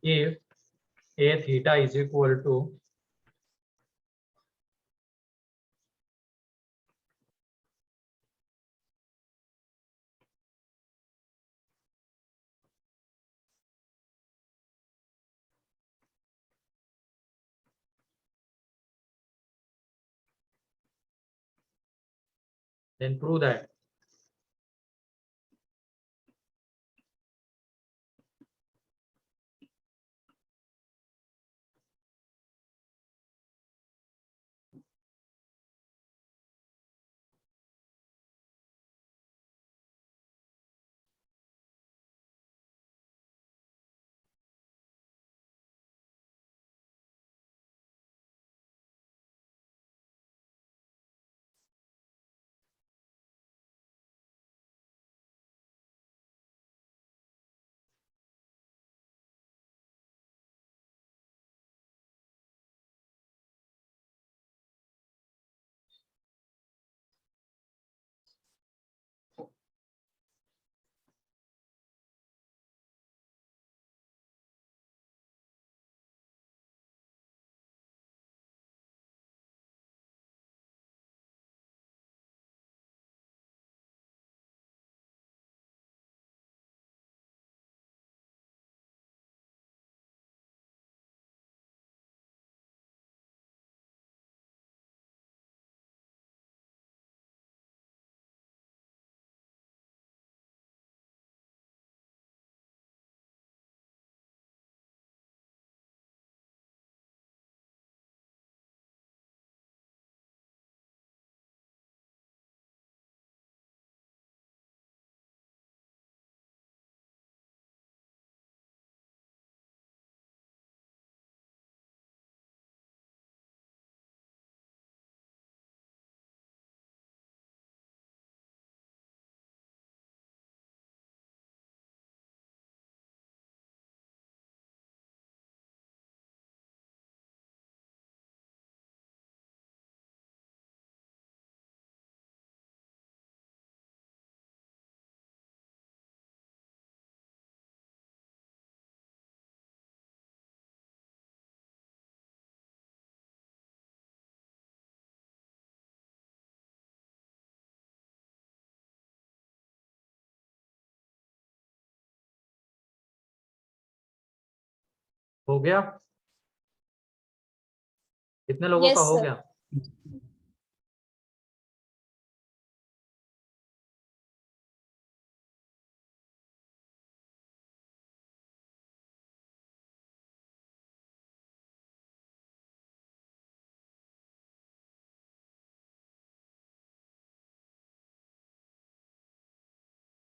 if a theta is equal to then prove that हो गया। कितने लोगों का यस हो सर। गया?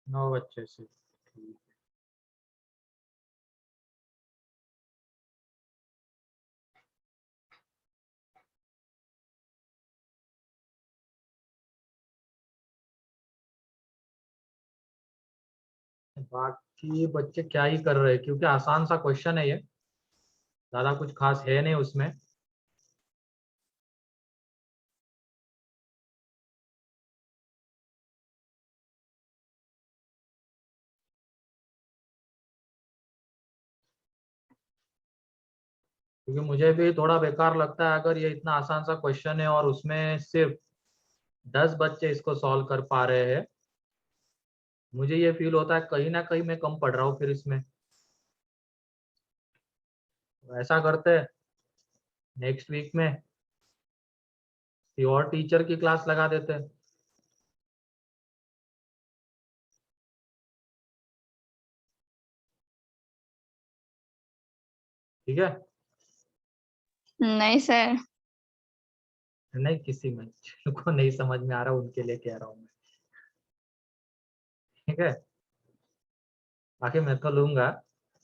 नौ बच्चे से ठीक। बाकी बच्चे क्या ही कर रहे हैं, क्योंकि आसान सा क्वेश्चन है ये, ज्यादा कुछ खास है नहीं उसमें। क्योंकि मुझे भी थोड़ा बेकार लगता है अगर ये इतना आसान सा क्वेश्चन है और उसमें सिर्फ 10 बच्चे इसको सॉल्व कर पा रहे हैं। मुझे ये फील होता है कहीं ना कहीं मैं कम पढ़ रहा हूँ फिर इसमें। ऐसा करते हैं, नेक्स्ट वीक में किसी और टीचर की क्लास लगा देते हैं। ठीक है? नहीं सर। नहीं, किसी में जिनको नहीं समझ में आ रहा उनके लिए कह रहा हूँ मैं। ठीक है, बाकी मैं तो लूंगा।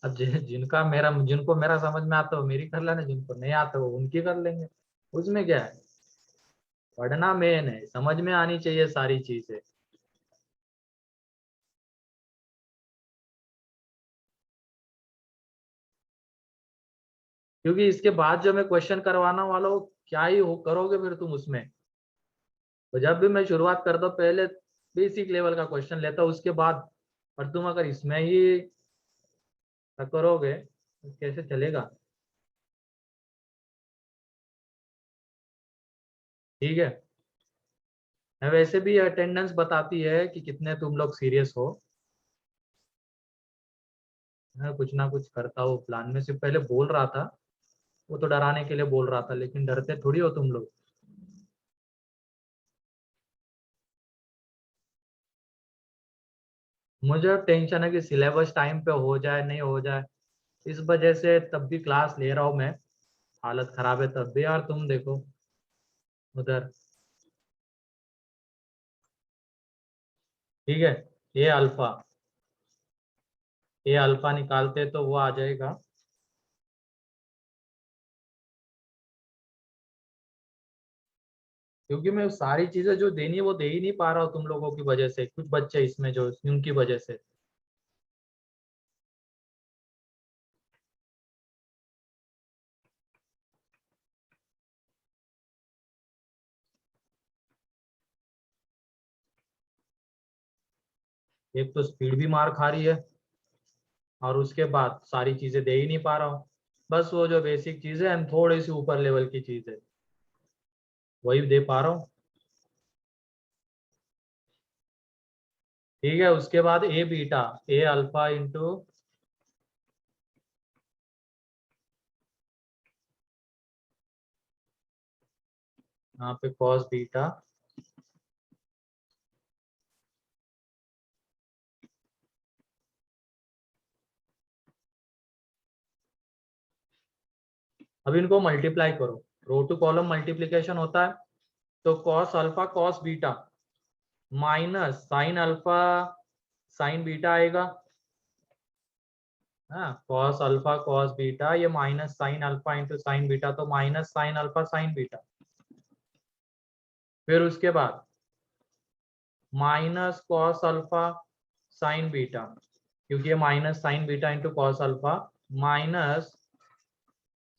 अब जिनको मेरा समझ में आता है वो मेरी कर लेना, जिनको नहीं आता वो उनकी कर लेंगे। उसमें क्या है, पढ़ना मेन है, समझ में आनी चाहिए सारी चीजें। क्योंकि इसके बाद जो मैं क्वेश्चन करवाना वाला हूँ, क्या ही हो करोगे फिर तुम उसमें। तो जब भी मैं शुरुआत करता हूँ पहले बेसिक लेवल का क्वेश्चन लेता हूँ, उसके बाद। और तुम अगर इसमें ही करोगे कैसे चलेगा? ठीक है। वैसे भी अटेंडेंस बताती है कि कितने तुम लोग सीरियस हो। मैं कुछ ना कुछ करता हूँ प्लान में, सिर्फ पहले बोल रहा था, वो तो डराने के लिए बोल रहा था, लेकिन डरते थोड़ी हो तुम लोग। मुझे टेंशन है कि सिलेबस टाइम पे हो जाए नहीं हो जाए, इस वजह से तब भी क्लास ले रहा हूँ मैं। हालत खराब है तब भी यार, तुम देखो उधर। ठीक है। ए अल्फा, ए अल्फा निकालते तो वो आ जाएगा, क्योंकि मैं सारी चीजें जो देनी है वो दे ही नहीं पा रहा हूँ तुम लोगों की वजह से, कुछ बच्चे इसमें जो उनकी वजह से। एक तो स्पीड भी मार खा रही है, और उसके बाद सारी चीजें दे ही नहीं पा रहा हूँ। बस वो जो बेसिक चीजें हैं, थोड़ी सी ऊपर लेवल की चीजें वही दे पा रहा हूँ। ठीक है। उसके बाद ए बीटा, ए अल्फा इंटू, यहाँ पे कॉस बीटा, अब इनको मल्टीप्लाई करो, रो टू कॉलम मल्टीप्लीकेशन होता है, तो cos alpha cos beta minus sine alpha sine beta आएगा। हाँ, कॉस अल्फा कॉस बीटा, ये minus sine alpha into sine beta, तो minus sine alpha sine beta. फिर उसके बाद minus cos alpha sine beta, क्योंकि ये minus sine beta into cos alpha, minus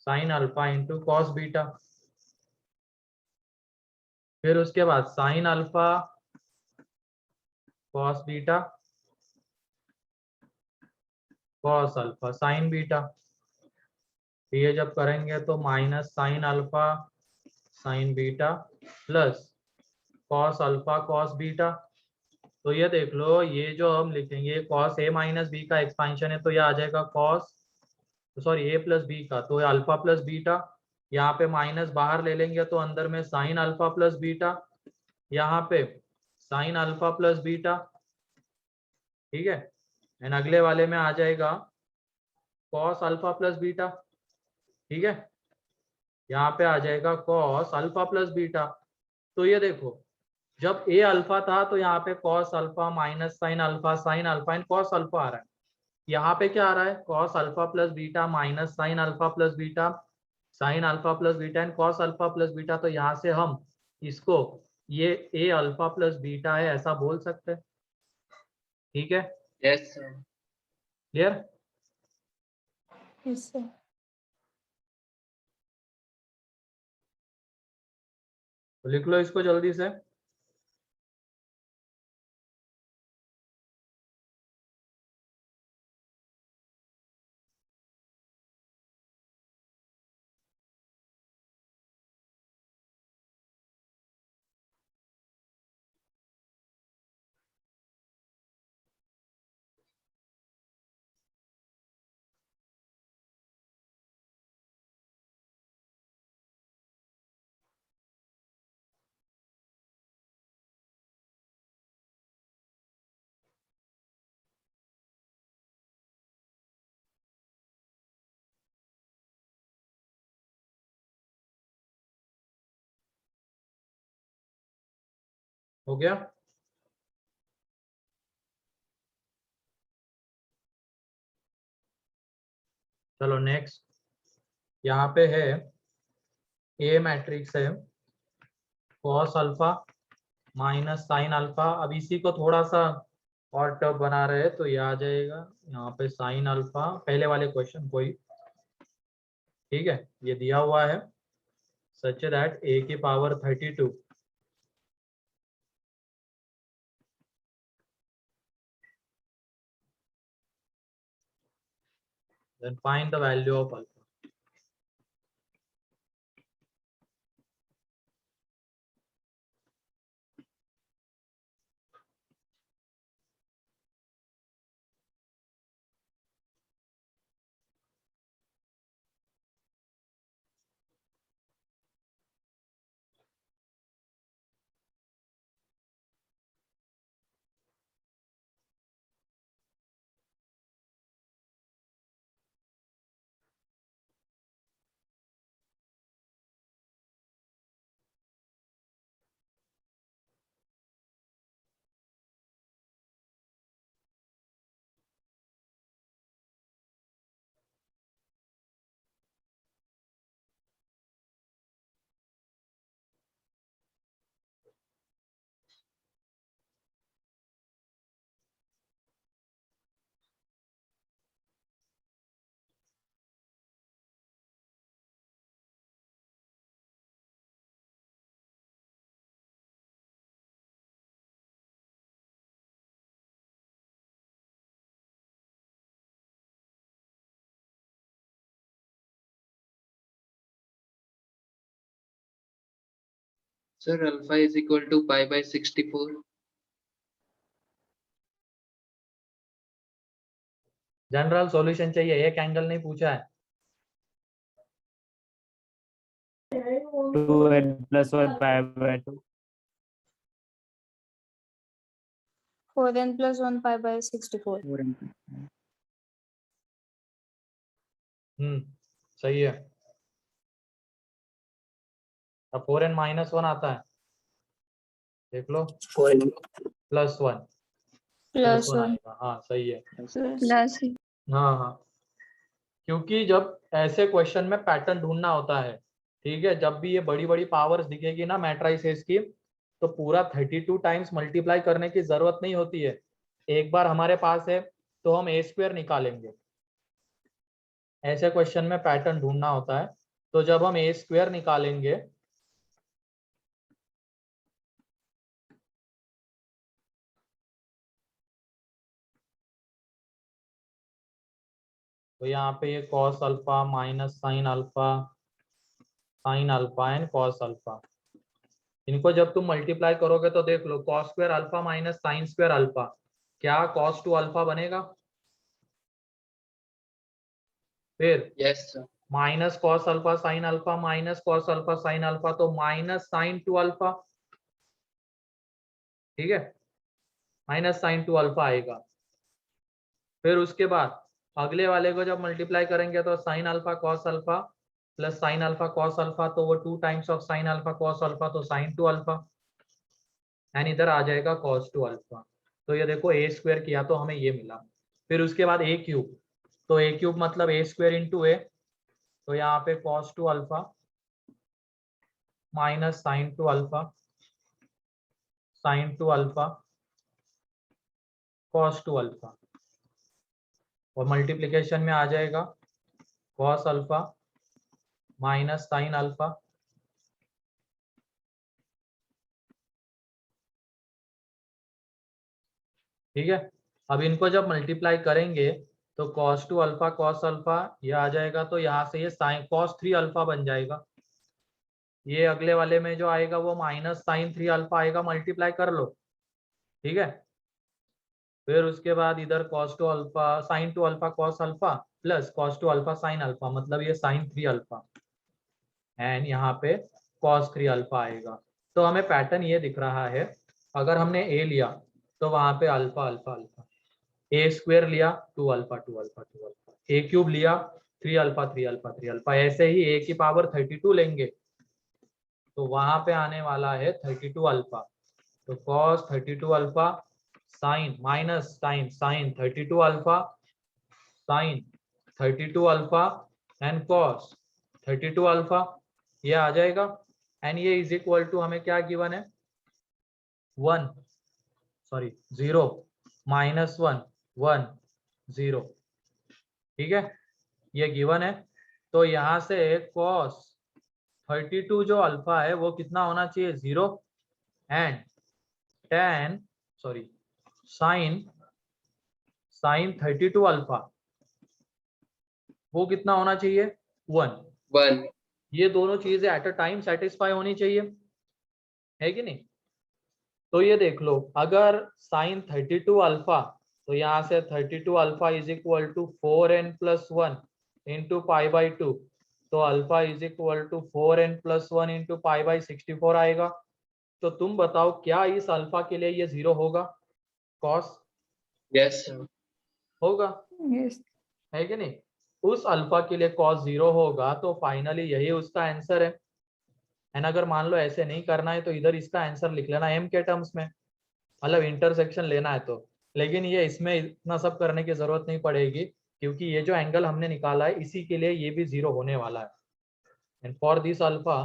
sine alpha into cos beta. फिर उसके बाद sine alpha cos beta cos alpha sine beta. ये जब करेंगे तो minus sine alpha sine beta plus cos alpha cos beta. तो ये देख लो, ये जो हम लिखेंगे कॉस ए माइनस बी का एक्सपांशन है, तो ये आ जाएगा कॉस, सॉरी ए प्लस बी का, तो अल्फा प्लस बीटा। यहाँ पे माइनस बाहर ले लेंगे तो अंदर में साइन अल्फा प्लस बीटा, यहाँ पे साइन अल्फा प्लस बीटा। ठीक है। एंड अगले वाले में आ जाएगा कॉस अल्फा प्लस बीटा। ठीक है। यहाँ पे आ जाएगा कॉस अल्फा प्लस बीटा। तो ये देखो, जब ए अल्फा था तो यहाँ पे cos alpha minus sine alpha and cos alpha आ रहा है। यहाँ पे क्या आ रहा है, cos alpha plus beta minus sine alpha plus beta sine alpha plus beta and cos alpha plus beta. तो यहाँ से हम इसको, ये ए अल्फा प्लस बीटा है ऐसा बोल सकते हैं। ठीक है। Yes sir. Clear? Yes sir. तो लिख लो इसको जल्दी से। हो गया? चलो नेक्स्ट, यहाँ पे है ए मैट्रिक्स है cos alpha minus sine alpha. अब इसी को थोड़ा सा और टफ बना रहे हैं, तो ये आ जाएगा यहाँ पे साइन अल्फा, पहले वाले क्वेश्चन को ही। ठीक है। ये दिया हुआ है सच दैट ए की power 32 . then find the value of alpha. Sir, alpha is equal to pi by 64. General solution चाहिए, एक एंगल नहीं पूछा है। 2n plus 1 pi by 2. 4n plus 1 pi by 64. सही है। अब 4n माइनस 1 आता है, देख लो, प्लस 1 Plus 1. आएगा। हाँ सही है। Plus. हाँ हाँ, क्योंकि जब ऐसे क्वेश्चन में पैटर्न ढूंढना होता है, ठीक है, जब भी ये बड़ी बड़ी पावर्स दिखेगी ना मैट्रिसेस की, तो पूरा 32 टाइम्स मल्टीप्लाई करने की जरूरत नहीं होती है। एक बार हमारे पास है तो हम ए स्क्वायर निकालेंगे। ऐसे क्वेश्चन में पैटर्न ढूंढना होता है, तो जब हम ए स्क्वायर निकालेंगे तो यहाँ पे ये cos alpha minus sine alpha and cos alpha, इनको जब तुम मल्टीप्लाई करोगे तो देख लो, cos square alpha minus sine square alpha, क्या कॉस टू अल्फा बनेगा? फिर Yes, sir. Minus cos alpha sine alpha minus cos alpha sine alpha, तो माइनस साइन टू अल्फा, ठीक है, माइनस साइन टू अल्फा आएगा। फिर उसके बाद अगले वाले को जब मल्टीप्लाई करेंगे तो sign alpha cos alpha plus sign alpha cos alpha, तो वो 2 times of sine alpha cos alpha, तो साइन टू अल्फा, एंड इधर आ जाएगा कॉस टू अल्फा। तो ये देखो ए स्क्वायर किया तो हमें ये मिला। फिर उसके बाद ए क्यूब, तो ए क्यूब मतलब ए स्क्वायर इंटू ए, तो यहाँ पे cos two alpha minus sine two alpha sine two alpha cos two alpha, और मल्टीप्लिकेशन में आ जाएगा cos alpha minus sine alpha, ठीक है। अब इनको जब मल्टीप्लाई करेंगे तो cos two alpha cos alpha ये आ जाएगा, तो यहाँ से ये साइन cos 3 अल्फा बन जाएगा। ये अगले वाले में जो आएगा वो माइनस साइन 3 अल्फा आएगा, मल्टीप्लाई कर लो, ठीक है। फिर उसके बाद इधर cos two alpha sine two alpha cos alpha plus cos two alpha sine alpha, मतलब ये साइन 3 अल्फा, एंड यहाँ पे cos 3 अल्फा आएगा। तो हमें पैटर्न ये दिख रहा है, अगर हमने ए लिया तो वहां पे अल्फा अल्फा अल्फा, ए स्क्वायर लिया 2 अल्फा 2 अल्फा 2 अल्फा, ए क्यूब लिया 3 अल्फा 3 अल्फा 3 अल्फा, ऐसे ही ए की पावर 32 लेंगे तो वहां पे आने वाला है 32 अल्फा। तो cos 32 alpha sine minus sine sine 32 alpha sine 32 alpha and cos 32 alpha, ये आ जाएगा। एंड ये इज इक्वल टू हमें क्या गिवन है, 0 माइनस 1 1 0, ठीक है, ये गिवन है। तो यहाँ से cos 32 जो अल्फा है वो कितना होना चाहिए, 0, एंड tan साइन 32 अल्फा वो कितना होना चाहिए 1। 1. ये दोनों चीजें एट अ टाइम सेटिस्फाई होनी चाहिए, है कि नहीं। तो ये देख लो, अगर साइन 32 अल्फा, तो यहाँ से 32 alpha is equal to 4n+1 into π/2, तो alpha is equal to 4n+1 into π/64 आएगा। तो तुम बताओ क्या इस अल्फा के लिए ये 0 होगा, कॉस Yes, sir. होगा, Yes. है कि नहीं। उस अल्फा के लिए कॉस 0 होगा, तो फाइनली यही उसका आंसर है। एंड अगर मान लो ऐसे नहीं करना है तो इधर इसका आंसर लिख लेना m के टर्म्स में, मतलब इंटरसेक्शन लेना है तो। लेकिन ये इसमें इतना सब करने की जरूरत नहीं पड़ेगी, क्योंकि ये जो एंगल हमने निकाला है इसी के लिए ये भी 0 होने वाला है। And for this alpha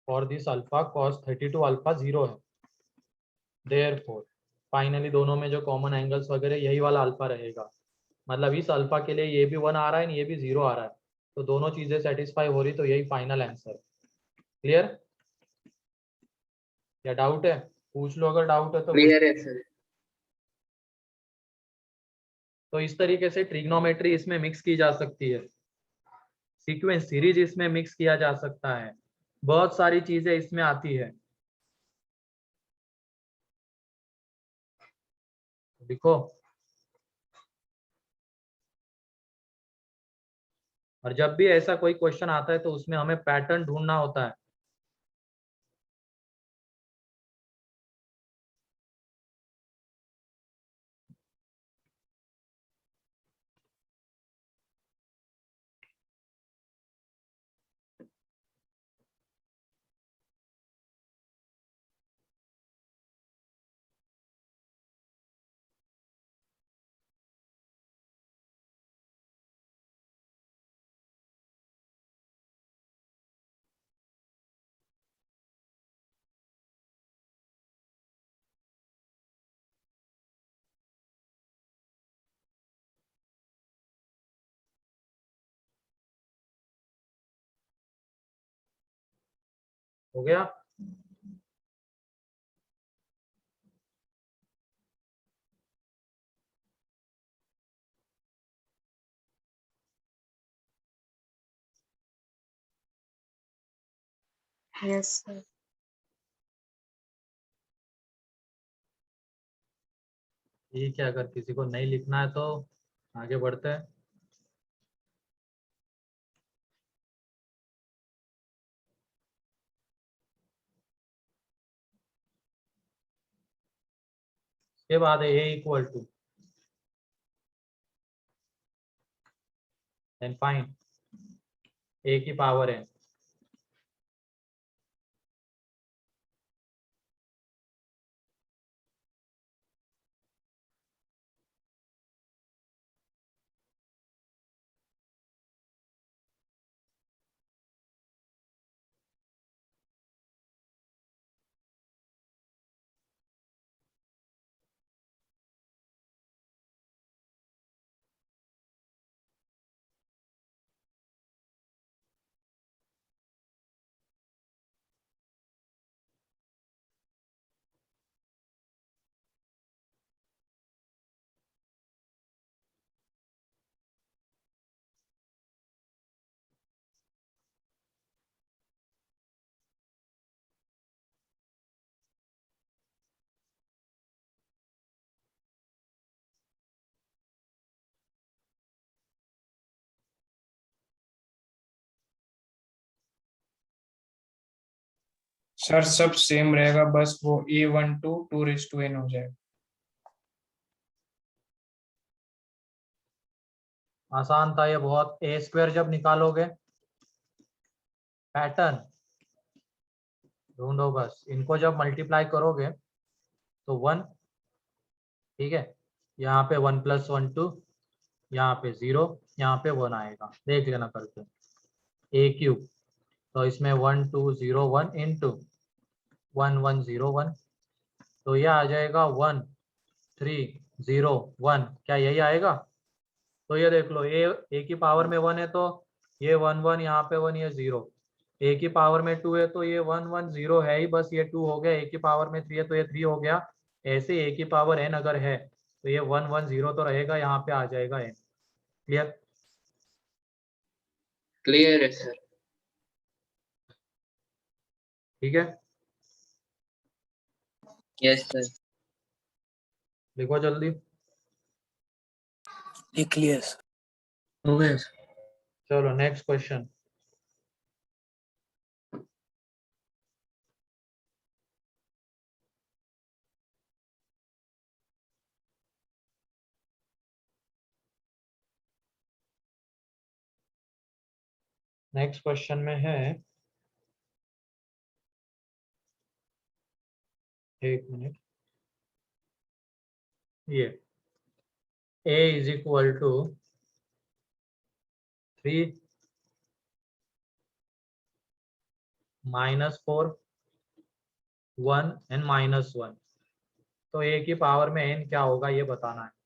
cos 32 alpha 0 है। देयरफॉर फाइनली दोनों में जो कॉमन एंगल्स वगैरह यही वाला अल्फा रहेगा, मतलब इस अल्फा के लिए ये भी 1 आ रहा है, ये भी 0 आ रहा है, तो दोनों चीजें सेटिस्फाई हो रही, तो यही फाइनल आंसर। क्लियर या डाउट है, पूछ लो अगर डाउट है तो। Clear है sir. तो इस तरीके से ट्रिग्नोमेट्री इसमें मिक्स की जा सकती है, सीक्वेंस सीरीज इसमें मिक्स किया जा सकता है, बहुत सारी चीजें इसमें आती है। देखो, और जब भी ऐसा कोई क्वेश्चन आता है तो उसमें हमें पैटर्न ढूंढना होता है। हो गया। Yes, sir. ठीक है, अगर किसी को नहीं लिखना है तो आगे बढ़ते हैं। इसके बाद है a equal to, then find a की पावर है सर सब सेम रहेगा, बस वो A12 2:n हो जाएगा। आसान था ये बहुत। a स्क्वायर जब निकालोगे, पैटर्न ढूंढो बस, इनको जब मल्टीप्लाई करोगे तो 1, ठीक है, यहाँ पे 1+1 2, यहाँ पे 0, यहाँ पे 1 आएगा, देख लेना करके a³। तो इसमें 1 2 0 1 इंटू 1 1 0 1, तो यह आ जाएगा 1 3 0 1, क्या यही आएगा। तो ये देख लो, a की पावर में 1 है तो ये 1 1, यहाँ पे 1, ये 0, a की पावर में 2 है तो ये 1 1 0 है ही, बस ये 2 हो गया। a की पावर में 3 है तो ये 3 हो गया। ऐसे a की पावर n अगर है तो ये 1 1 0 तो रहेगा, यहाँ पे आ जाएगा n। क्लियर? क्लियर है सर। ठीक है, यस सर। लिखो जल्दी। लिख लिया सर। हो गया सर। चलो नेक्स्ट क्वेश्चन। नेक्स्ट क्वेश्चन में है, एक मिनट, ये a is equal to 3 -4 1 and -1, तो a की पावर में n क्या होगा ये बताना है।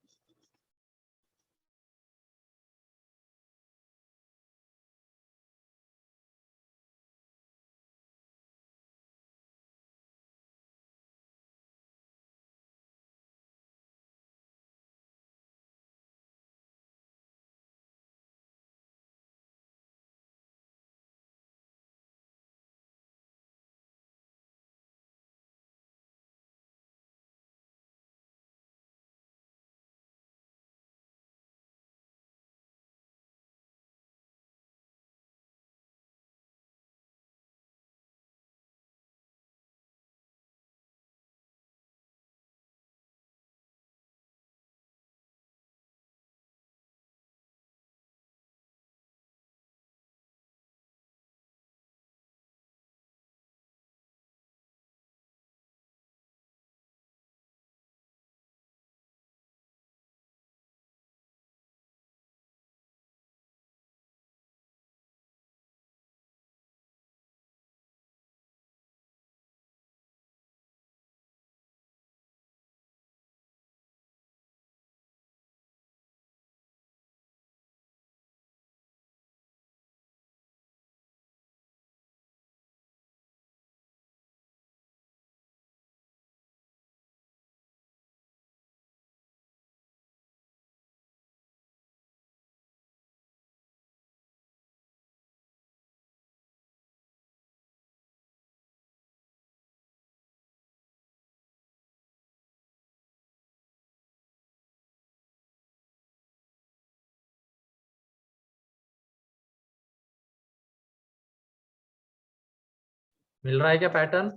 मिल रहा है क्या पैटर्न?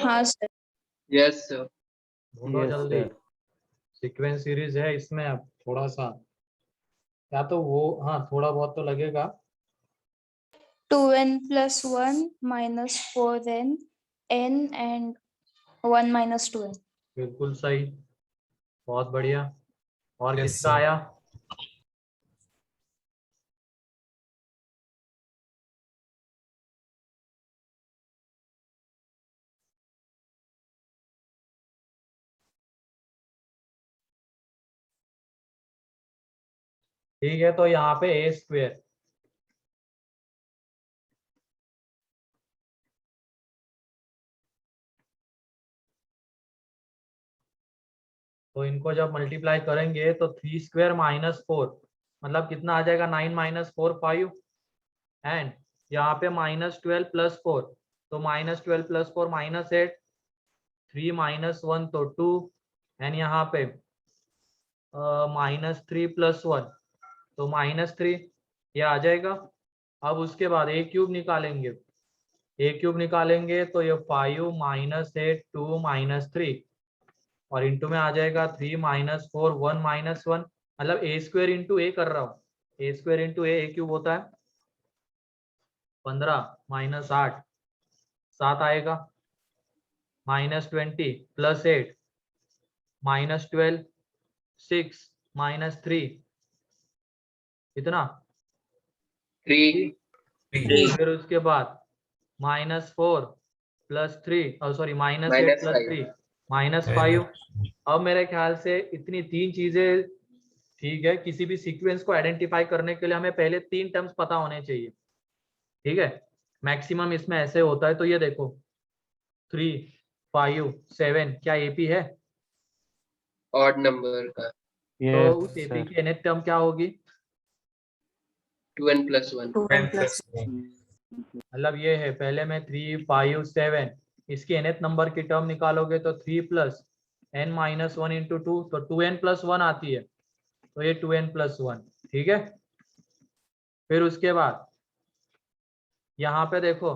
हाँ सर। Yes sir. ढूंढो Yes, जल्दी। sir. सीक्वेंस सीरीज है इसमें, अब थोड़ा सा, या तो वो, हाँ थोड़ा बहुत तो लगेगा। 2n plus 1 minus 4n n and 1 minus 2n. बिल्कुल सही, बहुत बढ़िया। और Yes, किसका sir. आया? ठीक है, तो यहाँ पे a स्क्वेयर, तो इनको जब मल्टीप्लाई करेंगे तो 3 स्क्वेयर -4 मतलब कितना आ जाएगा? 9 - 4 5, एंड यहाँ पे -12 + 4, तो -12 + 4 -8, 3 - 1 तो 2, एंड यहाँ पे -3 + 1 तो -3, ये आ जाएगा। अब उसके बाद a क्यूब निकालेंगे, तो ये 5 - 8 2 -3, और इंटू में आ जाएगा 3 - 4 1 -1, मतलब a स्क्वेयर इंटू a कर रहा हूँ, a square into a cube होता है 15 - 8 7 आएगा, -20 + 8 -12 6 -3 इतना 3 फिर उसके बाद -4 + 3 सॉरी -8 + 3 -5। अब मेरे ख्याल से इतनी 3 चीजें ठीक है। किसी भी सीक्वेंस को आइडेंटिफाई करने के लिए हमें पहले 3 टर्म्स पता होने चाहिए, ठीक है। मैक्सिमम इसमें ऐसे होता है, तो ये देखो 3 5 7 क्या एपी है? ऑड नंबर का तो उस Yes, एपी sir. की nth टर्म क्या होगी? 2n + 1 n plus 1 मतलब ये है, पहले में 3 5 7, इसकी nth नंबर की टर्म निकालोगे तो 3 + n-1 इंटू 2, तो 2n + 1 आती है, तो ये 2n + 1, ठीक है। फिर उसके बाद यहाँ पे देखो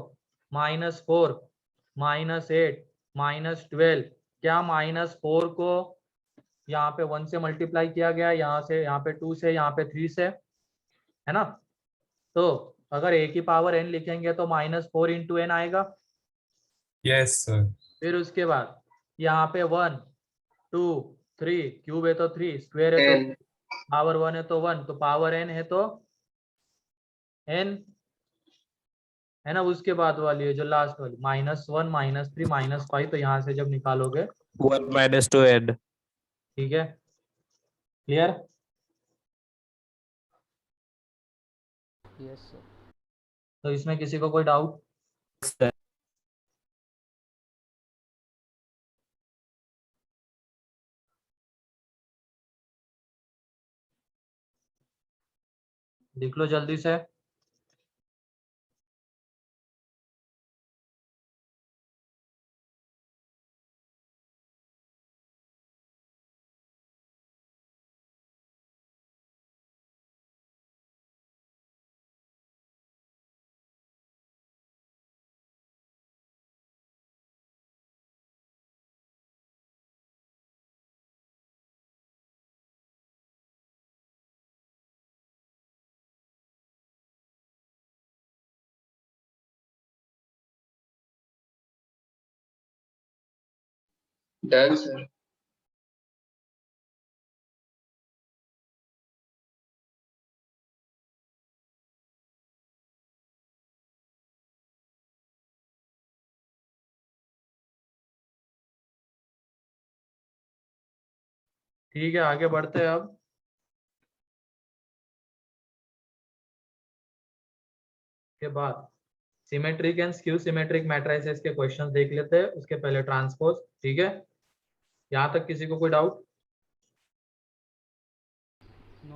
-4 -8 -12, क्या -4 को यहाँ पे 1 से मल्टीप्लाई किया गया, यहाँ से, यहाँ पे 2 से, यहाँ पे 3 से, है ना। तो अगर a की पावर n लिखेंगे तो -4 इंटू n आएगा। yes sir फिर उसके बाद यहाँ पे 1 2 3, क्यूब है तो 3, स्क्वायर है तो 10 पावर 1 है तो 1, तो पावर n है तो n, है ना। उसके बाद वाली है जो लास्ट वाली -1 -3 -5, तो यहाँ से जब निकालोगे, 1 minus 2 n. ठीक है, क्लियर। Yes, sir. तो इसमें किसी को कोई डाउट? Sir. लिख लो जल्दी से। Done sir. ठीक है, आगे बढ़ते हैं अब। के बाद symmetric and skew symmetric matrices के क्वेश्चंस देख लेते हैं, उसके पहले ट्रांसपोज, ठीक है। यहाँ तक किसी को कोई डाउट?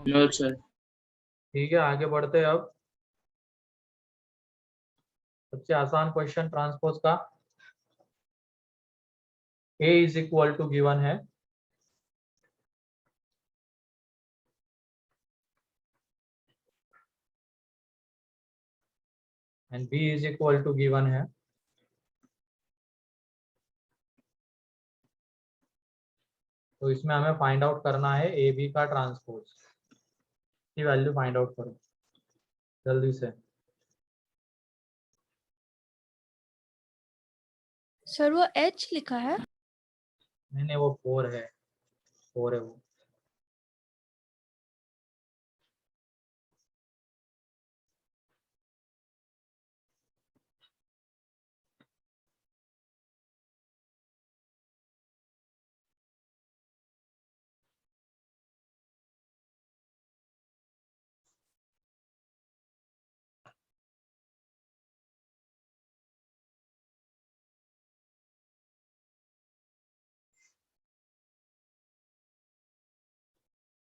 No sir. ठीक है, आगे बढ़ते हैं अब। सबसे आसान क्वेश्चन ट्रांसपोज का, a is equal to given है, and b is equal to given है, तो इसमें हमें फाइंड आउट करना है ए बी का ट्रांसपोज की वैल्यू फाइंड आउट करो जल्दी से। सर वो H लिखा है। नहीं वो 4 है, 4 है वो।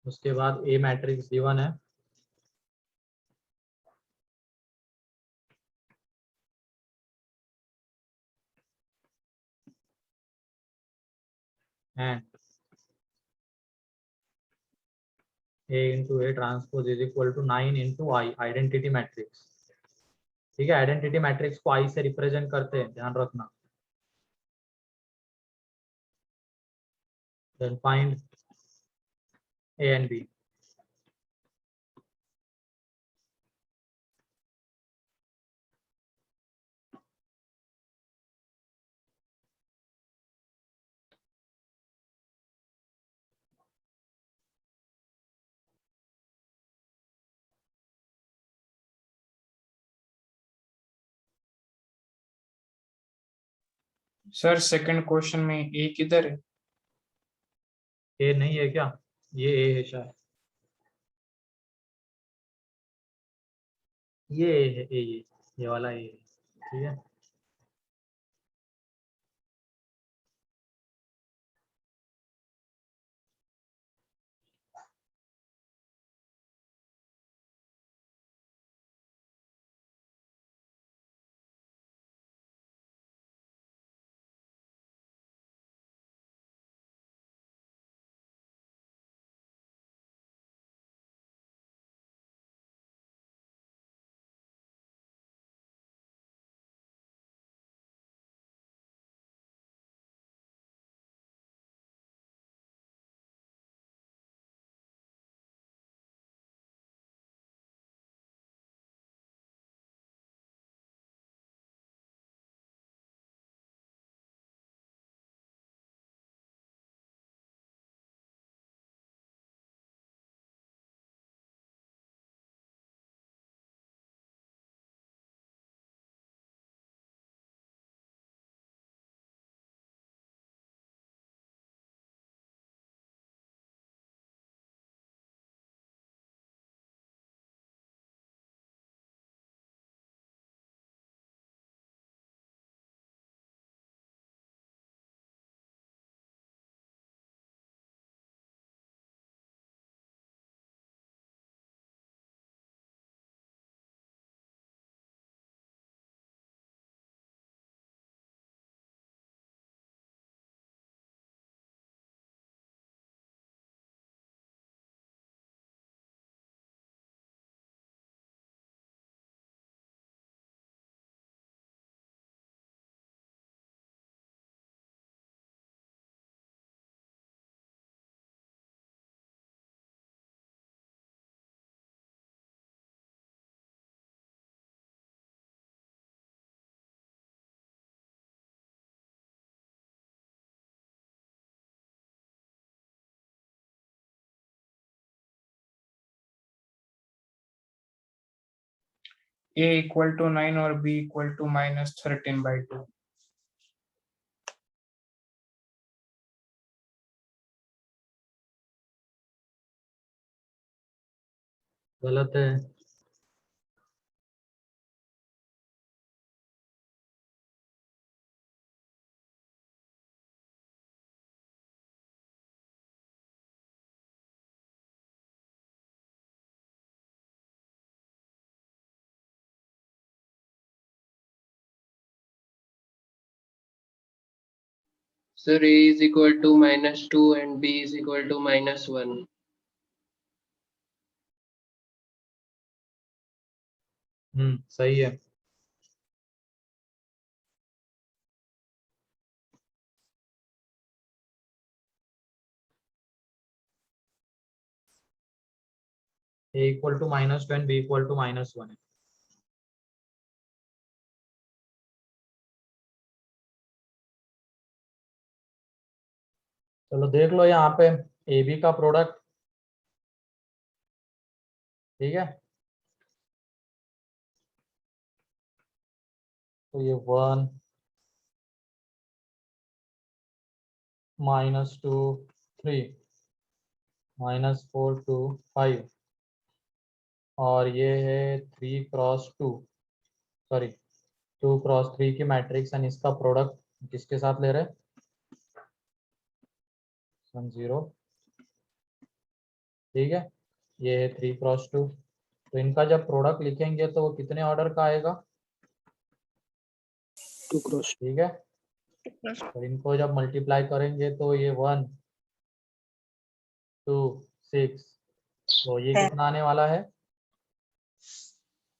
उसके बाद ए मैट्रिक्स गिवन है, and a into A transpose is equal to 9 into I, identity matrix. ठीक है, आइडेंटिटी मैट्रिक्स को आई से रिप्रेजेंट करते हैं, ध्यान रखना। Then find a and b। Sir second question में ए किधर है? ए नहीं है क्या? ये ए है शायद, ये ए है, ये वाला ए है, ठीक है। A equal to 9 or B equal to minus 13/2? गलत है। Sir, A is equal to -2 and B is equal to -1. सही है। A equal to -2 and B equal to -1 है। चलो देख लो यहाँ पे AB का प्रोडक्ट, ठीक है। तो ये 1 -2 3 -4 2 5 और ये है 3 क्रॉस 2 सॉरी 2 क्रॉस 3 की मैट्रिक्स एंड इसका प्रोडक्ट किसके साथ ले रहे हैं 0, ठीक है। ये है 3 क्रॉस 2, तो इनका जब प्रोडक्ट लिखेंगे तो वो कितने ऑर्डर का आएगा 2 क्रॉस, ठीक है। तो इनको जब मल्टीप्लाई करेंगे तो ये 1 2 6, तो ये कितना आने वाला है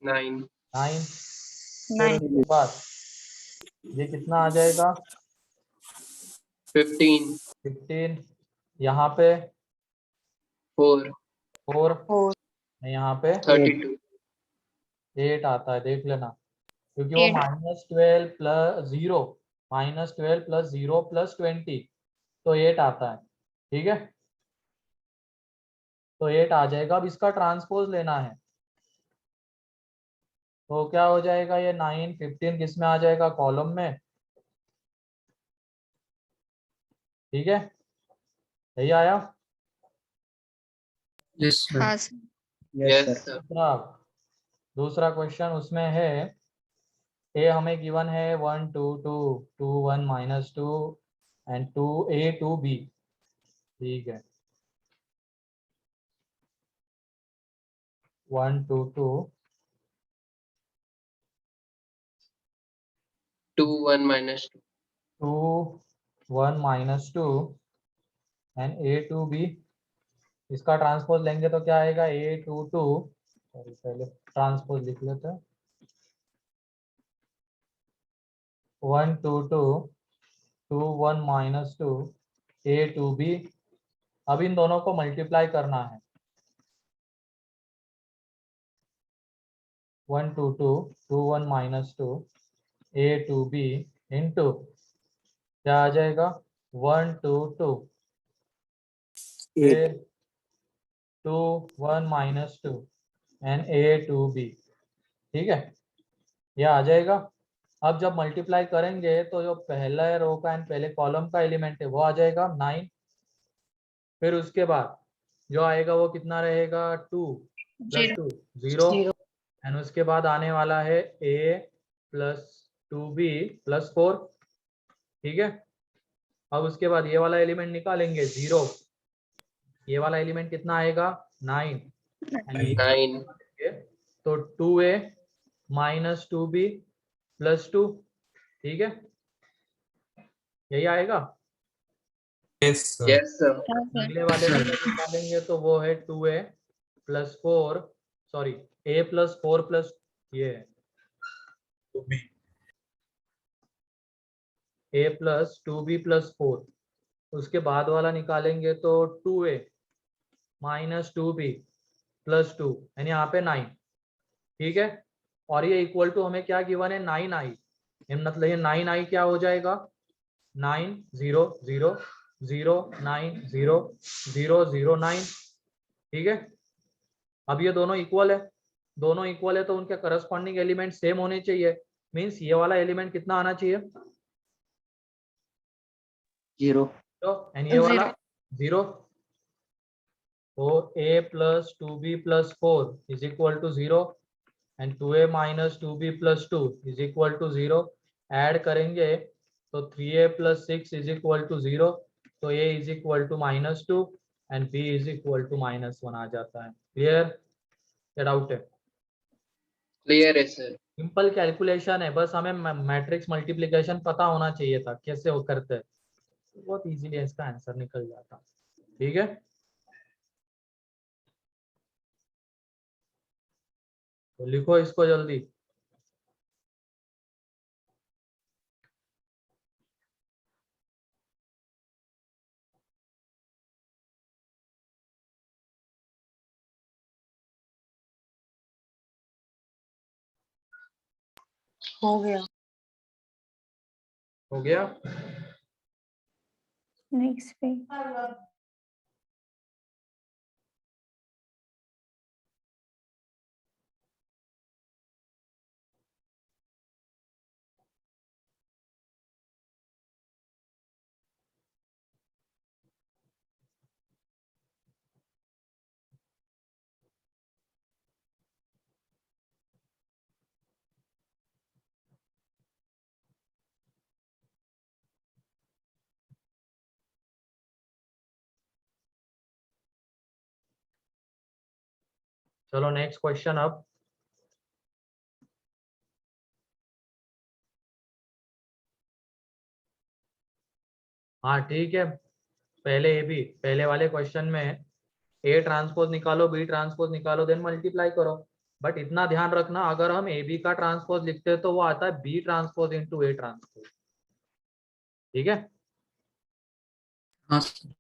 9. 9। फिर उसके बाद ये कितना आ जाएगा 15. 15, यहाँ पे 4. 4, यहाँ पे 32. 8 आता है, देख लेना, क्योंकि वो -12 प्लस 0 -12 प्लस 0 प्लस 20 तो 8 आता है, ठीक है। तो 8 आ जाएगा। अब इसका ट्रांसपोज लेना है, तो क्या हो जाएगा ये 9 15 किस में आ जाएगा कॉलम में, ठीक है। यही आया। Yes, sir. हाँ सर। Yes, sir. दूसरा क्वेश्चन उसमें है ए हमें गिवन है 1 2 2 2 1 -2 एंड 2 A 2 B, ठीक है। 1 2 2 2 1 -2. 2 1 -2 एंड A 2 B, इसका ट्रांसपोज लेंगे तो क्या आएगा A 2 2, सॉरी पहले ट्रांसपोज लिख लेते हैं 1 2 2 2 1 -2 A 2 B। अब इन दोनों को मल्टीप्लाई करना है 1 2 2 2 1 -2 A 2 B इंटू क्या आ जाएगा 1 2 2 फिर 2 1 -2 एंड A 2 B, ठीक है। यह आ जाएगा। अब जब मल्टीप्लाई करेंगे तो जो पहला रो का एंड पहले कॉलम का एलिमेंट है वो आ जाएगा 9, फिर उसके बाद जो आएगा वो कितना रहेगा 2 + 2 0 एंड उसके बाद आने वाला है A + 2B + 4, ठीक है। अब उसके बाद ये वाला एलिमेंट निकालेंगे 0, ये वाला एलिमेंट कितना आएगा 9 एंड 9. तो 2A - 2B + 2, ठीक है। यही आएगा। Yes, sir. Yes, sir. अगले वाले में जब निकालेंगे तो वो है 2A + 4 सॉरी A + 4 प्लस ये है A + 2B + 4, उसके बाद वाला निकालेंगे तो 2A - 2B + 2 यानी यहाँ पे 9, ठीक है। और ये इक्वल टू हमें क्या गिवन है 9i, मतलब ये 9i क्या हो जाएगा 9 0 0 0 9 0 0 0 9, ठीक है। अब ये दोनों इक्वल है दोनों इक्वल है तो उनके करस्पॉन्डिंग एलिमेंट सेम होने चाहिए। मीन्स ये वाला एलिमेंट कितना आना चाहिए? 0. एंड ये वाला 0। तो a plus 2b plus 4 is equal to 0 and 2a minus 2b plus 2 is equal to 0। Add करेंगे तो 3a plus 6 is equal to 0। तो a is equal to -2 and b is equal to -1 आ जाता है। Clear? क्या doubt है? Clear है sir. Simple calculation है, बस हमें मैट्रिक्स मल्टीप्लिकेशन पता होना चाहिए था कैसे वो करते हैं, बहुत इजीली इसका आंसर निकल जाता। ठीक है, तो लिखो इसको जल्दी। हो गया। हो गया? नेक्स्ट पे चलो नेक्स्ट क्वेश्चन अब। हाँ ठीक है, पहले ए बी, पहले वाले क्वेश्चन में ए ट्रांसपोज निकालो, बी ट्रांसपोज निकालो, देन मल्टीप्लाई करो। बट इतना ध्यान रखना, अगर हम ए बी का ट्रांसपोज लिखते हैं तो वो आता है B transpose into A transpose. ठीक है? हाँ sir.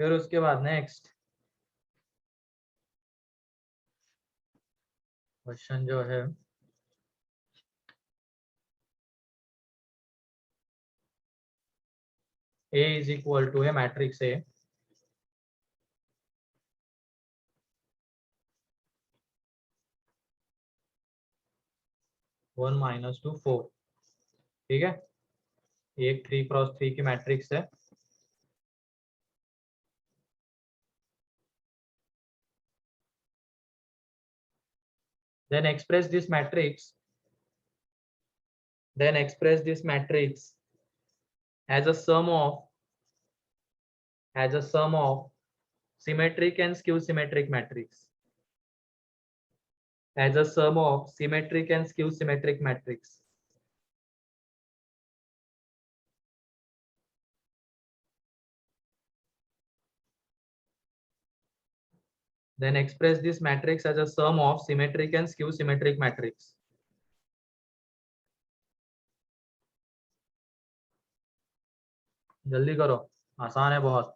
फिर उसके बाद नेक्स्ट क्वेश्चन जो है, A is equal to a matrix A, one minus two 4। ठीक है, एक 3x3 की मैट्रिक्स है। Then express this matrix as a sum of symmetric and skew symmetric matrix, as a sum of symmetric and skew symmetric matrix। Then express this matrix as a sum of symmetric and skew symmetric matrix। जल्दी करो, आसान है बहुत।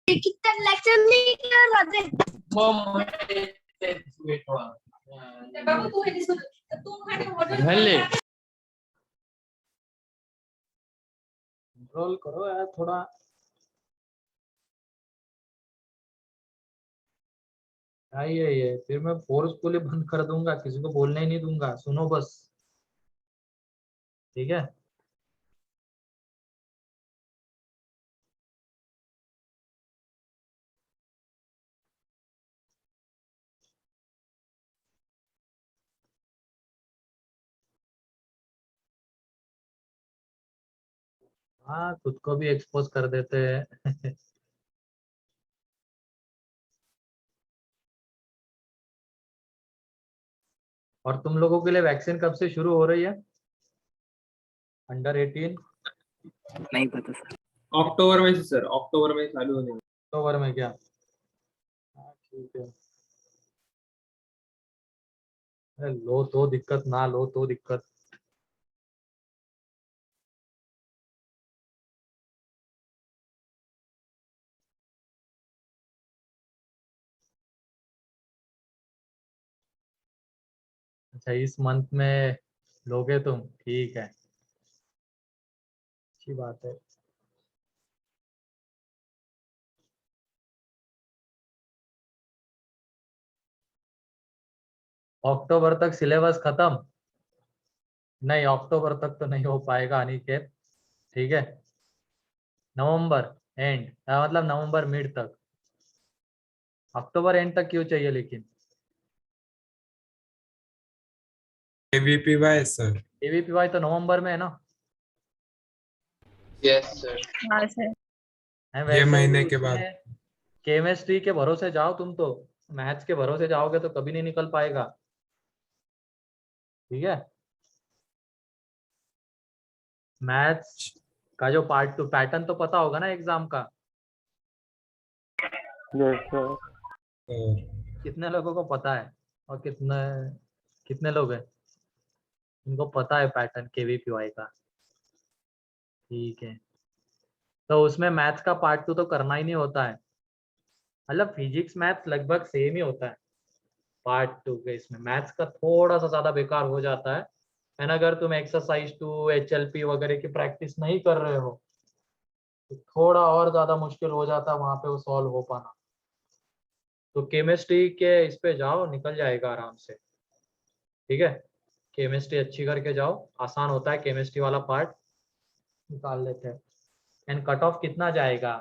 कितना lecture नहीं कर रहा थे बाबू, तू है जिसको तू खाने ऑर्डर कंट्रोल करो यार थोड़ा। ये फिर मैं फोर्सफुली बंद कर दूंगा, किसी को बोलने ही नहीं दूंगा, सुनो बस। ठीक है, हाँ खुद को भी एक्सपोज कर देते हैं। और तुम लोगों के लिए वैक्सीन कब से शुरू हो रही है? अंडर 18 नहीं पता सर. अक्टूबर में सर, अक्टूबर में चालू होने वाला। अक्टूबर में क्या? हाँ, ठीक है। अरे लो तो दिक्कत, ना लो तो दिक्कत। अच्छा इस मंथ में लोगे तुम, ठीक है, अच्छी बात है। अक्टूबर तक सिलेबस खत्म? नहीं, अक्टूबर तक तो नहीं हो पाएगा अनिकेत, ठीक है, नवंबर एंड, मतलब नवंबर मिड तक। अक्टूबर एंड तक क्यों चाहिए लेकिन? AVPY sir. एवीपीवाई तो नवंबर में है ना? Yes, sir. हाँ सर। है ये वैसे भी महीने के बाद। उसमें केमिस्ट्री के भरोसे जाओ तुम तो, मैथ्स के भरोसे जाओगे तो कभी नहीं निकल पाएगा, ठीक है। मैथ्स का जो पार्ट 2 पैटर्न तो पता होगा ना एग्जाम का? Yes, sir. कितने लोगों को पता है, और कितने कितने लोग हैं उनको पता है पैटर्न केवीपीवाई का? ठीक है, तो उसमें मैथ्स का पार्ट 2 तो करना ही नहीं होता है, मतलब फिजिक्स मैथ्स लगभग सेम ही होता है पार्ट 2 के। इसमें मैथ्स का थोड़ा सा ज्यादा बेकार हो जाता है एंड अगर तुम एक्सरसाइज 2 एचएलपी वगैरह की प्रैक्टिस नहीं कर रहे हो तो थोड़ा और ज्यादा मुश्किल हो जाता है वहां पे वो सॉल्व हो पाना। तो केमिस्ट्री के इस पे जाओ, निकल जाएगा आराम से, ठीक है। केमिस्ट्री अच्छी करके जाओ, आसान होता है केमिस्ट्री वाला पार्ट, निकाल लेते हैं। एंड कट ऑफ कितना जाएगा?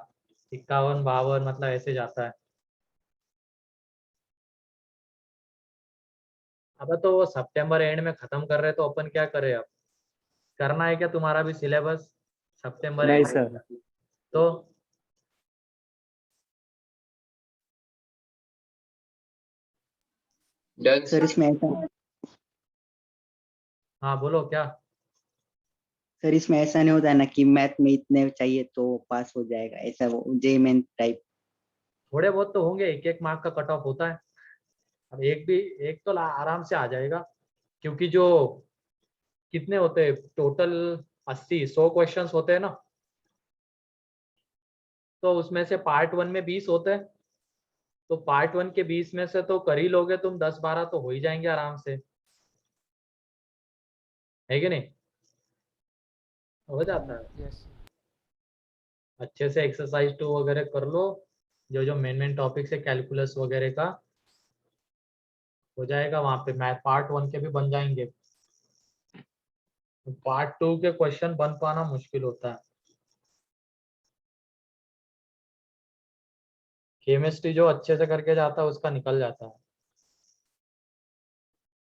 51 52 मतलब ऐसे जाता है। अब तो वो सितंबर एंड में खत्म कर रहे, तो अपन क्या करें अब? करना है क्या तुम्हारा भी सिलेबस सितंबर नहीं एंड? सर। तो Done, सर sir. इसमें ऐसा हाँ बोलो क्या? सर इसमें ऐसा नहीं होता है ना कि मैथ में इतने चाहिए तो पास हो जाएगा, ऐसा वो जे मेन टाइप। थोड़े बहुत तो होंगे, एक एक मार्क का कट ऑफ होता है। अब एक भी, एक तो आराम से आ जाएगा, क्योंकि जो कितने होते हैं टोटल, 80 100 क्वेश्चंस होते हैं ना, तो उसमें से पार्ट 1 में 20 होते हैं, तो पार्ट 1 के 20 में से तो कर ही लोगे तुम, 10 12 तो हो ही जाएंगे आराम से, है कि नहीं? हो जाता है। अच्छे से एक्सरसाइज 2 वगैरह कर लो, जो जो मेन टॉपिक्स है कैलकुलस वगैरह का, हो जाएगा वहां पे। मैथ पार्ट 1 के भी बन जाएंगे, पार्ट 2 के क्वेश्चन बन पाना मुश्किल होता है। केमिस्ट्री जो अच्छे से करके जाता है उसका निकल जाता है।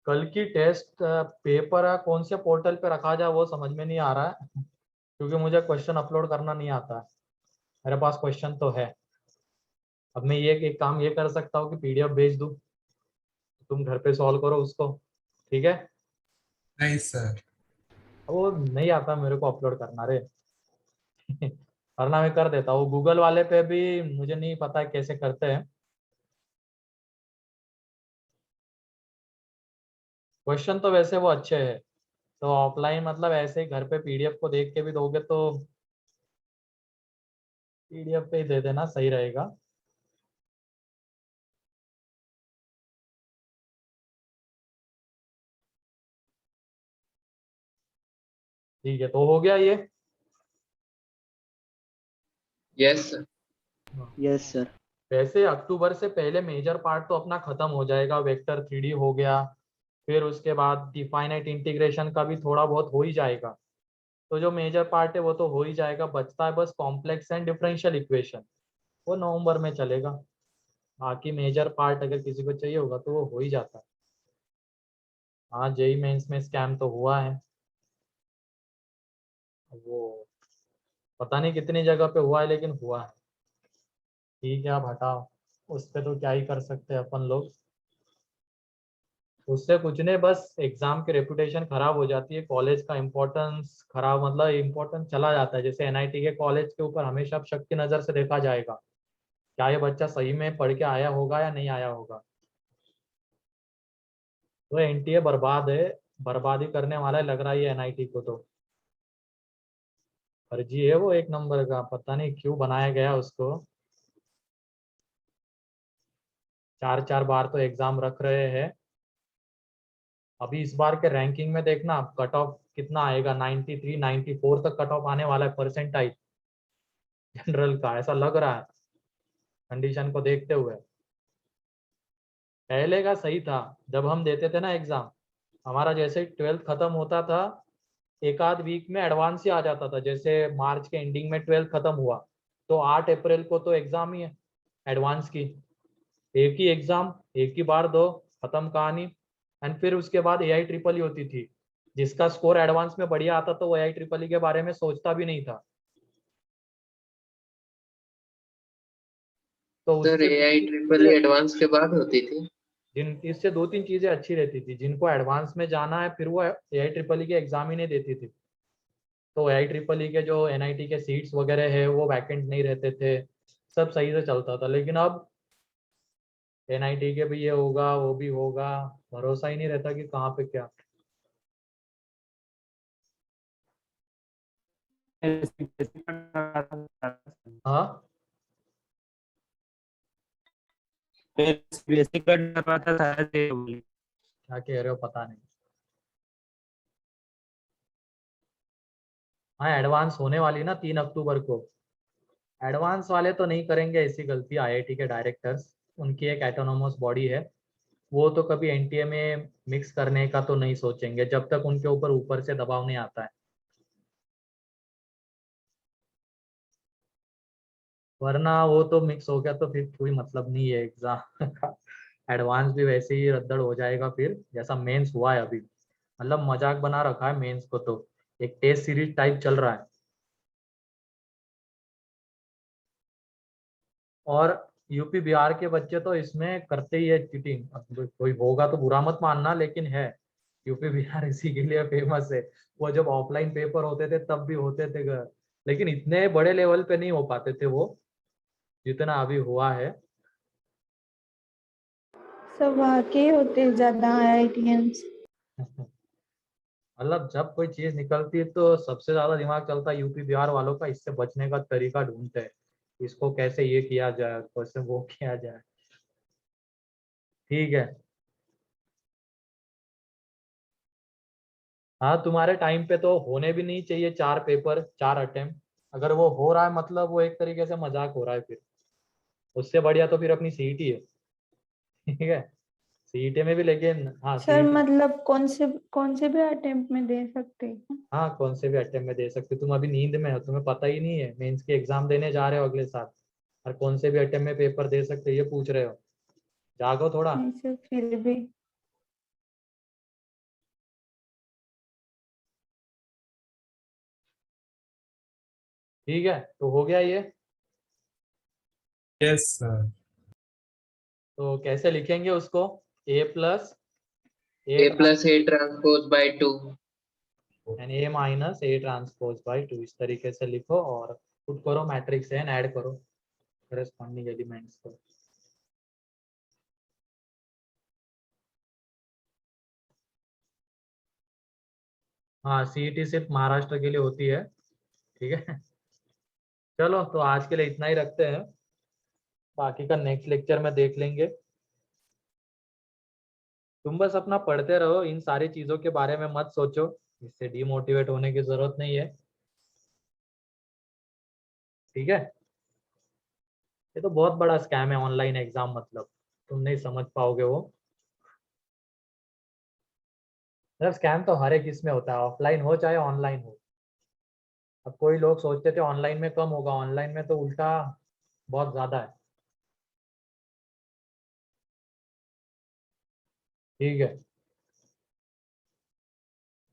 कल की टेस्ट पेपर कौन से पोर्टल पे रखा जाए वो समझ में नहीं आ रहा है क्योंकि मुझे क्वेश्चन अपलोड करना नहीं आता है। मेरे पास क्वेश्चन तो है, अब मैं ये एक काम ये कर सकता हूँ कि पीडीएफ भेज दूँ, तुम घर पे सॉल्व करो उसको, ठीक है। नहीं सर। वो नहीं आता मेरे को अपलोड करना रे वरना मैं कर देता हूँ, गूगल वाले पे भी मुझे नहीं पता है कैसे करते हैं। क्वेश्चन तो वैसे वो अच्छे है, तो ऑफलाइन मतलब ऐसे ही घर पे पीडीएफ को देख के भी दोगे तो पीडीएफ पे ही दे देना, सही रहेगा। ठीक है, तो हो गया ये। Yes, sir. Yes sir. वैसे अक्टूबर से पहले मेजर पार्ट तो अपना खत्म हो जाएगा, वेक्टर 3D हो गया, फिर उसके बाद डिफाइनाइट इंटीग्रेशन का भी थोड़ा बहुत हो ही जाएगा, तो जो मेजर पार्ट है वो तो हो ही जाएगा, बचता है बस कॉम्प्लेक्स एंड डिफरेंशियल इक्वेशन, वो नवंबर में चलेगा। बाकी मेजर पार्ट अगर किसी को चाहिए होगा तो वो हो ही जाता है। हाँ जेई मेंस में स्कैम तो हुआ है, वो पता नहीं कितनी जगह पे हुआ है लेकिन हुआ है। ठीक है, आप हटाओ, उस पर तो क्या ही कर सकते हैं अपन लोग, उससे कुछ नहीं, बस एग्जाम की रेपुटेशन खराब हो जाती है, कॉलेज का इम्पोर्टेंस खराब, मतलब इम्पोर्टेंस चला जाता है। जैसे एनआईटी के कॉलेज के ऊपर हमेशा शक की नज़र से देखा जाएगा, क्या ये बच्चा सही में पढ़ के आया होगा या नहीं आया होगा। तो एनटीए बर्बाद है, बर्बादी करने वाला लग रहा है ये एनआईटी को, तो फर्जी है वो एक नंबर का, पता नहीं क्यों बनाया गया उसको। 4 4 बार तो एग्जाम रख रहे हैं, अभी इस बार के रैंकिंग में देखना कट ऑफ कितना आएगा, 93 94 तक कट ऑफ आने वाला है परसेंटाइज जनरल का, ऐसा लग रहा है कंडीशन को देखते हुए। पहले का सही था, जब हम देते थे ना एग्जाम, हमारा जैसे 12th खत्म होता था एक आध वीक में एडवांस ही आ जाता था। जैसे मार्च के एंडिंग में 12th खत्म हुआ तो 8 अप्रैल को तो एग्जाम ही है एडवांस की, एक ही एग्जाम एक ही बार दो, खत्म कहानी। एंड फिर उसके बाद AI ट्रिपल होती थी, जिसका स्कोर एडवांस में बढ़िया आता तो वो AI ट्रिपल के बारे में सोचता भी नहीं था। तो सर उससे AI ट्रिपल एडवांस के बाद होती थी। जिन इससे 2-3 चीजें अच्छी रहती थी, जिनको एडवांस में जाना है फिर वो AI ट्रिपल के एग्जाम ही नहीं देती थी। तो AI ट्रिपल के जो NIT के सीट्स वगैरह है वो वैकेंट नहीं रहते थे, सब सही से चलता था। लेकिन अब NIT के भी ये होगा वो भी होगा, भरोसा ही नहीं रहता कि कहाँ पे क्या। हाँ बेसिक कर रहा था शायद ये बोली। क्या कह रहे हो पता नहीं। हाँ एडवांस होने वाली ना 3 अक्टूबर को। एडवांस वाले तो नहीं करेंगे ऐसी गलती, IIT के डायरेक्टर्स, उनकी एक एटोनोमस बॉडी है, वो तो कभी NTA में मिक्स करने का तो नहीं सोचेंगे जब तक उनके ऊपर ऊपर से दबाव नहीं आता है। वरना वो तो मिक्स हो गया तो फिर कोई मतलब नहीं है एग्जाम का। एडवांस भी वैसे ही रद्दड़ हो जाएगा फिर, जैसा मेंस हुआ है अभी। मतलब मजाक बना रखा है मेंस को तो, एक टेस्ट सीरीज टाइप चल रहा है। और यूपी बिहार के बच्चे तो इसमें करते ही है चीटिंग। अब कोई होगा तो बुरा मत मानना, लेकिन है, यूपी बिहार इसी के लिए फेमस है। वो जब ऑफलाइन पेपर होते थे तब भी होते थे लेकिन इतने बड़े लेवल पे नहीं हो पाते थे वो, जितना अभी हुआ है। सब वहाँ के होते ज्यादा IITians। मतलब जब कोई चीज निकलती है तो सबसे ज्यादा दिमाग चलता है यूपी बिहार वालों का, इससे बचने का तरीका ढूंढते हैं, इसको कैसे ये किया जाए कैसे वो किया जाए। ठीक है। हाँ तुम्हारे टाइम पे तो होने भी नहीं चाहिए 4 पेपर 4 अटेम्प्ट, अगर वो हो रहा है मतलब वो एक तरीके से मजाक हो रहा है फिर। उससे बढ़िया तो फिर अपनी CET है। ठीक है, CET में भी, लेकिन हाँ सर CET, मतलब कौन से भी अटेम्प्ट में दे सकते हैं? हाँ कौन से भी अटेम्प्ट में दे सकते हो। तुम अभी नींद में हो, तुम्हें पता ही नहीं है मेंस के एग्जाम देने जा रहे हो अगले साल, और कौन से भी अटेम्प्ट में पेपर दे सकते हो ये पूछ रहे हो। जागो थोड़ा। नहीं सर फिर भी। ठीक है तो हो गया ये। Yes sir. तो कैसे लिखेंगे उसको, A plus A plus A transpose by 2। And A minus A transpose by 2, इस तरीके से लिखो और पुट करो मैट्रिक्स एंड ऐड करो करस्पॉन्डिंग एलिमेंट्स को। हाँ CET सिर्फ महाराष्ट्र के लिए होती है। ठीक है। चलो तो आज के लिए इतना ही रखते हैं, बाकी का नेक्स्ट लेक्चर में देख लेंगे। तुम बस अपना पढ़ते रहो, इन सारी चीजों के बारे में मत सोचो, इससे डीमोटिवेट होने की जरूरत नहीं है। ठीक है, ये तो बहुत बड़ा स्कैम है ऑनलाइन एग्जाम, मतलब तुम नहीं समझ पाओगे वो। मतलब स्कैम तो हर एक इसमें होता है, ऑफलाइन हो चाहे ऑनलाइन हो। अब कोई लोग सोचते थे ऑनलाइन में कम होगा, ऑनलाइन में तो उल्टा बहुत ज्यादा है। ठीक है,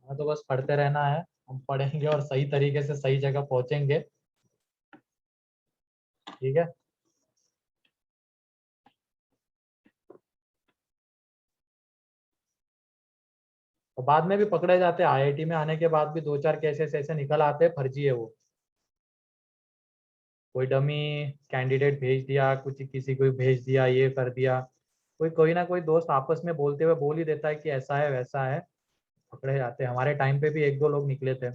हाँ तो बस पढ़ते रहना है, हम पढ़ेंगे और सही तरीके से सही जगह पहुंचेंगे। ठीक है। और बाद में भी पकड़े जाते हैं, IIT में आने के बाद भी 2-4 केसेस ऐसे निकल आते हैं, फर्जी है वो। कोई डमी कैंडिडेट भेज दिया, कुछ किसी को भेज दिया, ये कर दिया, कोई कोई ना कोई दोस्त आपस में बोलते हुए बोल ही देता है कि ऐसा है वैसा है, पकड़े जाते हैं। हमारे टाइम पे भी 1-2 लोग निकले थे,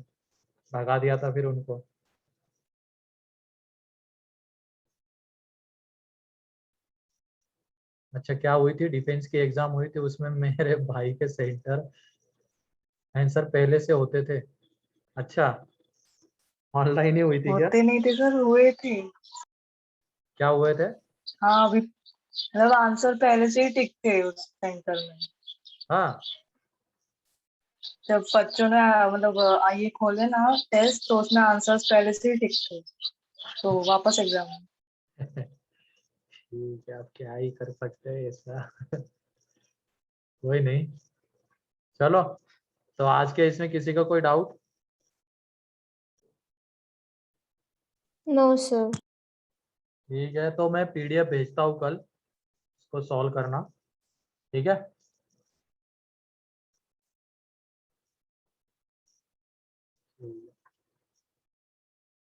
भगा दिया था फिर उनको। अच्छा क्या हुई थी, डिफेंस की एग्जाम हुई थी, उसमें मेरे भाई के सेंटर आंसर पहले से होते थे। अच्छा ऑनलाइन ही हुई थी क्या? होते नहीं थे सर, हुए थे। क्या हुए थे? हाँ अभी मतलब आंसर पहले से ही टिक थे उस सेंटर में। हाँ जब बच्चों ने मतलब आइए खोले ना टेस्ट, तो उसमें आंसर्स पहले से ही टिक थे, तो वापस एग्जाम। ठीक है, आप क्या ही कर सकते हैं ऐसा। कोई नहीं, चलो। तो आज के इसमें किसी का कोई डाउट? No, sir. ठीक है, तो मैं पीडीएफ भेजता हूँ कल, इसको सॉल्व करना। ठीक है।